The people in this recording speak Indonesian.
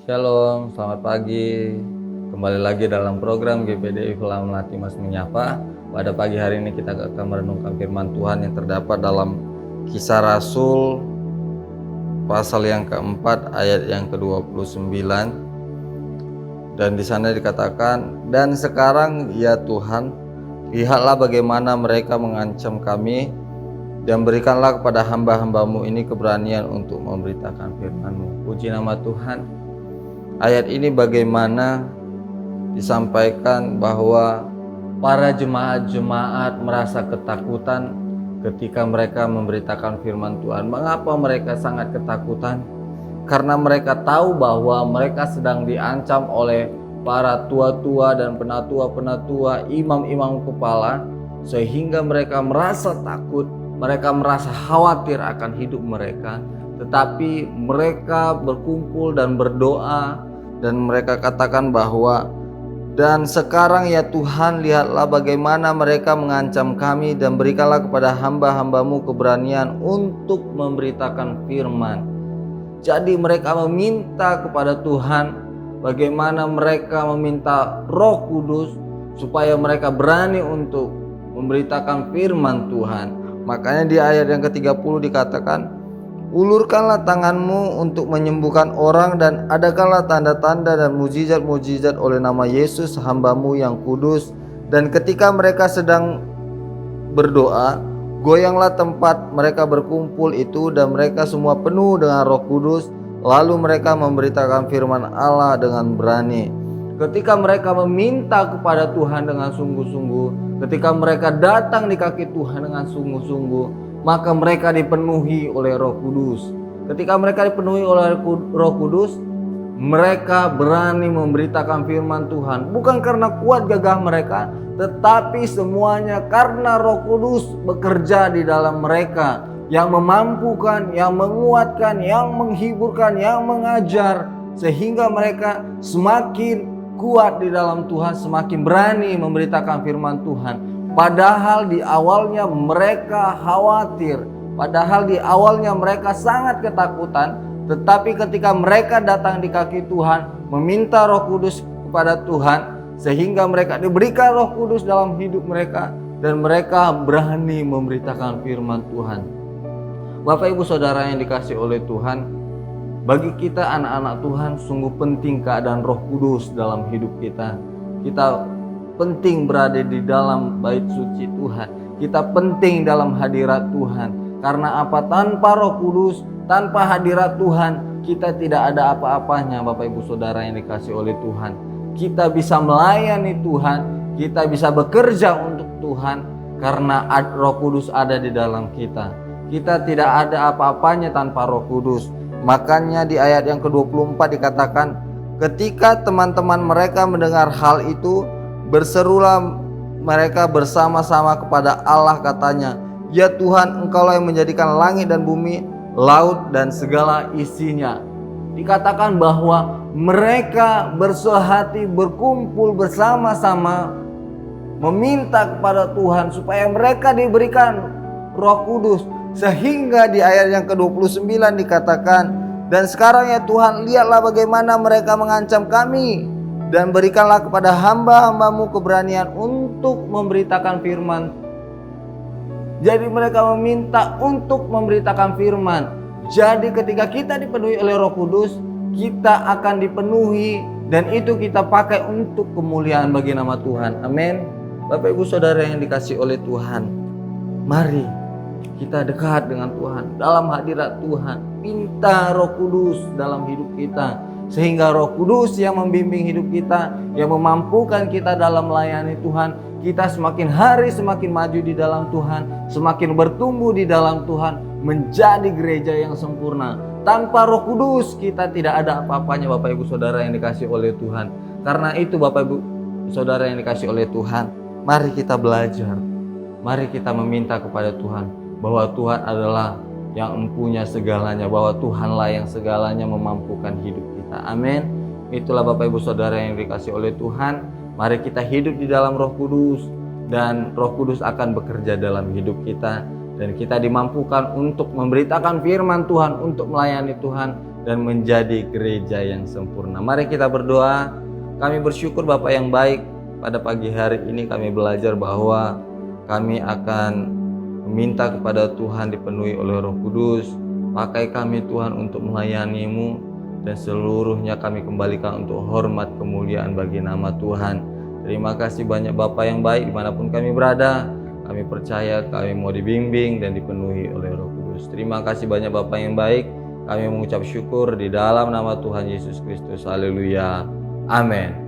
Shalom, selamat pagi. Kembali lagi dalam program GPDI Flam Melati Mas Menyapa. Pada pagi hari ini kita akan merenungkan firman Tuhan yang terdapat dalam Kisah Rasul pasal yang keempat ayat yang ke-29. Dan di sana dikatakan, "Dan sekarang ya Tuhan, lihatlah bagaimana mereka mengancam kami, dan berikanlah kepada hamba-hambamu ini keberanian untuk memberitakan firman-Mu." Puji nama Tuhan. Ayat ini bagaimana disampaikan bahwa para jemaat-jemaat merasa ketakutan ketika mereka memberitakan firman Tuhan. Mengapa mereka sangat ketakutan? Karena mereka tahu bahwa mereka sedang diancam oleh para tua-tua dan penatua-penatua, imam-imam kepala, sehingga mereka merasa takut, mereka merasa khawatir akan hidup mereka. Tetapi mereka berkumpul dan berdoa, dan mereka katakan bahwa, "Dan sekarang ya Tuhan, lihatlah bagaimana mereka mengancam kami, dan berikanlah kepada hamba-hambamu keberanian untuk memberitakan firman." Jadi mereka meminta kepada Tuhan, bagaimana mereka meminta Roh Kudus supaya mereka berani untuk memberitakan firman Tuhan. Makanya di ayat yang ke-30 dikatakan, "Ulurkanlah tanganmu untuk menyembuhkan orang, dan adakanlah tanda-tanda dan mujizat-mujizat oleh nama Yesus hamba-Mu yang kudus." Dan ketika mereka sedang berdoa, goyanglah tempat mereka berkumpul itu, dan mereka semua penuh dengan Roh Kudus. Lalu mereka memberitakan firman Allah dengan berani. Ketika mereka meminta kepada Tuhan dengan sungguh-sungguh, ketika mereka datang di kaki Tuhan dengan sungguh-sungguh, maka mereka dipenuhi oleh Roh Kudus. Ketika mereka dipenuhi oleh Roh Kudus, mereka berani memberitakan firman Tuhan. Bukan karena kuat gagah mereka, tetapi semuanya karena Roh Kudus bekerja di dalam mereka, yang memampukan, yang menguatkan, yang menghiburkan, yang mengajar, sehingga mereka semakin kuat di dalam Tuhan, semakin berani memberitakan firman Tuhan. Padahal di awalnya mereka khawatir, padahal di awalnya mereka sangat ketakutan, tetapi ketika mereka datang di kaki Tuhan, meminta Roh Kudus kepada Tuhan, sehingga mereka diberikan Roh Kudus dalam hidup mereka, dan mereka berani memberitakan firman Tuhan. Bapak Ibu Saudara yang dikasihi oleh Tuhan, bagi kita anak-anak Tuhan sungguh penting keadaan Roh Kudus dalam hidup kita. Kita penting berada di dalam bait suci Tuhan. Kita penting dalam hadirat Tuhan. Karena apa? Tanpa Roh Kudus, tanpa hadirat Tuhan, kita tidak ada apa-apanya, Bapak Ibu Saudara yang dikasihi oleh Tuhan. Kita bisa melayani Tuhan, kita bisa bekerja untuk Tuhan karena Roh Kudus ada di dalam kita. Kita tidak ada apa-apanya tanpa Roh Kudus. Makanya di ayat yang ke-24 dikatakan, ketika teman-teman mereka mendengar hal itu, berserulah mereka bersama-sama kepada Allah, katanya, "Ya Tuhan, Engkaulah yang menjadikan langit dan bumi, laut dan segala isinya." Dikatakan bahwa mereka bersehati berkumpul bersama-sama meminta kepada Tuhan supaya mereka diberikan Roh Kudus. Sehingga di ayat yang ke-29 dikatakan, "Dan sekarang ya Tuhan, lihatlah bagaimana mereka mengancam kami, dan berikanlah kepada hamba-hambamu keberanian untuk memberitakan firman." Jadi mereka meminta untuk memberitakan firman. Jadi ketika kita dipenuhi oleh Roh Kudus, kita akan dipenuhi, dan itu kita pakai untuk kemuliaan bagi nama Tuhan. Amin. Bapak Ibu Saudara yang dikasihi oleh Tuhan, mari kita dekat dengan Tuhan, dalam hadirat Tuhan. Minta Roh Kudus dalam hidup kita, sehingga Roh Kudus yang membimbing hidup kita, yang memampukan kita dalam melayani Tuhan. Kita semakin hari semakin maju di dalam Tuhan, semakin bertumbuh di dalam Tuhan, menjadi gereja yang sempurna. Tanpa Roh Kudus kita tidak ada apa-apanya, Bapak Ibu Saudara yang dikasihi oleh Tuhan. Karena itu Bapak Ibu Saudara yang dikasihi oleh Tuhan, mari kita belajar, mari kita meminta kepada Tuhan bahwa Tuhan adalah yang mempunyai segalanya, bahwa Tuhanlah yang segalanya memampukan hidup kita. Amin. Itulah Bapak Ibu Saudara yang dikasihi oleh Tuhan. Mari kita hidup di dalam Roh Kudus, dan Roh Kudus akan bekerja dalam hidup kita, dan kita dimampukan untuk memberitakan firman Tuhan, untuk melayani Tuhan, dan menjadi gereja yang sempurna. Mari kita berdoa. Kami bersyukur Bapa yang baik, pada pagi hari ini kami belajar bahwa kami akan meminta kepada Tuhan dipenuhi oleh Roh Kudus. Pakai kami Tuhan untuk melayani-Mu, dan seluruhnya kami kembalikan untuk hormat kemuliaan bagi nama Tuhan. Terima kasih banyak Bapa yang baik dimanapun kami berada. Kami percaya kami mau dibimbing dan dipenuhi oleh Roh Kudus. Terima kasih banyak Bapa yang baik. Kami mengucap syukur di dalam nama Tuhan Yesus Kristus. Haleluya. Amin.